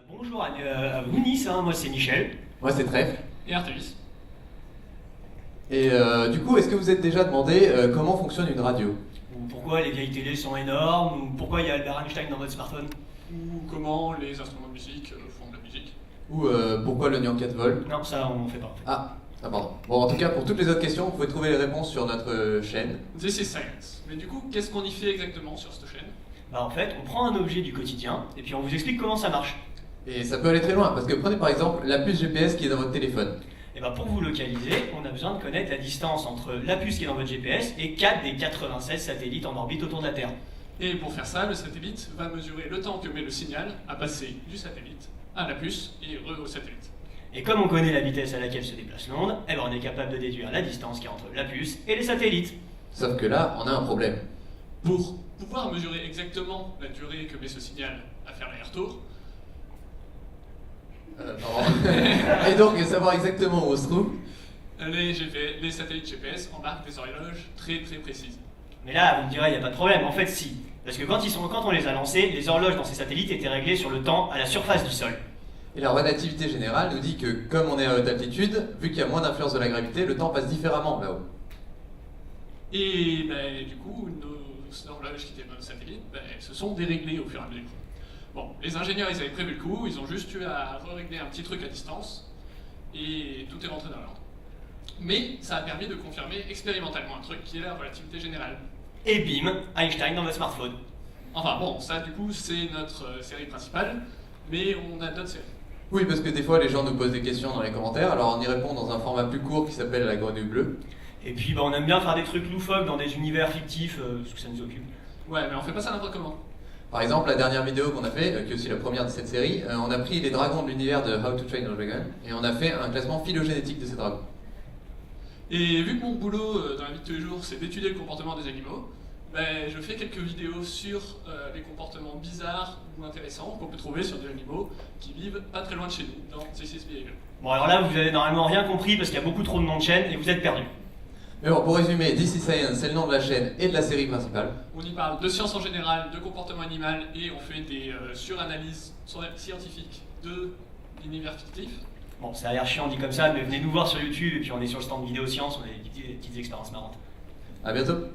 Bonjour à vous Nice, moi c'est Michel. Moi c'est Trèfle. Et Artemis. Et du coup, est-ce que vous êtes déjà demandé comment fonctionne une radio? Ou pourquoi les vieilles télés sont énormes, ou pourquoi il y a Albert Einstein dans votre smartphone. Ou comment les instruments de musique font de la musique. Ou pourquoi le néant 4 volts? Non, ça on fait pas. En fait. Ah, pardon. Bon, en tout cas, pour toutes les autres questions, vous pouvez trouver les réponses sur notre chaîne. This is Science. Mais du coup, qu'est-ce qu'on y fait exactement sur cette chaîne? En fait, on prend un objet du quotidien, et puis on vous explique comment ça marche. Et ça peut aller très loin, parce que prenez par exemple la puce GPS qui est dans votre téléphone. Et pour vous localiser, on a besoin de connaître la distance entre la puce qui est dans votre GPS et 4 des 96 satellites en orbite autour de la Terre. Et pour faire ça, le satellite va mesurer le temps que met le signal à passer du satellite à la puce et au satellite. Et comme on connaît la vitesse à laquelle se déplace l'onde, on est capable de déduire la distance qui est entre la puce et les satellites. Sauf que là, on a un problème. Pour pouvoir mesurer exactement la durée que met ce signal à faire l'aller-retour, Et donc, savoir exactement où on se trouve. les satellites GPS embarquent des horloges très précises. Mais là, vous me direz, il n'y a pas de problème. En fait, si. Parce que quand on les a lancés, les horloges dans ces satellites étaient réglées sur le temps à la surface du sol. Et la relativité générale nous dit que comme on est à haute altitude, vu qu'il y a moins d'influence de la gravité, le temps passe différemment là-haut. Et du coup, nos horloges qui étaient dans le satellite, elles se sont déréglées au fur et à mesure. Bon, les ingénieurs, ils avaient prévu le coup, ils ont juste eu à régler un petit truc à distance, et tout est rentré dans l'ordre. Mais ça a permis de confirmer expérimentalement un truc qui est la relativité générale. Et bim, Einstein dans votre smartphone. Enfin bon, ça du coup, c'est notre série principale, mais on a d'autres séries. Oui, parce que des fois les gens nous posent des questions dans les commentaires, alors on y répond dans un format plus court qui s'appelle la grenouille bleue. Et puis on aime bien faire des trucs loufoques dans des univers fictifs, parce que ça nous occupe. Ouais, mais on fait pas ça n'importe comment. Par exemple, la dernière vidéo qu'on a fait, qui est aussi la première de cette série, on a pris les dragons de l'univers de How to Train Your Dragon et on a fait un classement phylogénétique de ces dragons. Et vu que mon boulot dans la vie de tous les jours, c'est d'étudier le comportement des animaux, je fais quelques vidéos sur les comportements bizarres ou intéressants qu'on peut trouver sur des animaux qui vivent pas très loin de chez nous, dans This is Behavior. Bon, alors là, vous avez normalement rien compris parce qu'il y a beaucoup trop de noms de chaînes et vous êtes perdu. Mais bon, pour résumer, This is Science, c'est le nom de la chaîne et de la série principale. On y parle de sciences en général, de comportement animal, et on fait des suranalyses scientifiques de l'univers fictif. Bon, ça a l'air chiant dit comme ça, mais venez nous voir sur YouTube et puis on est sur le stand Vidéo Science, on a des petites expériences marrantes. À bientôt.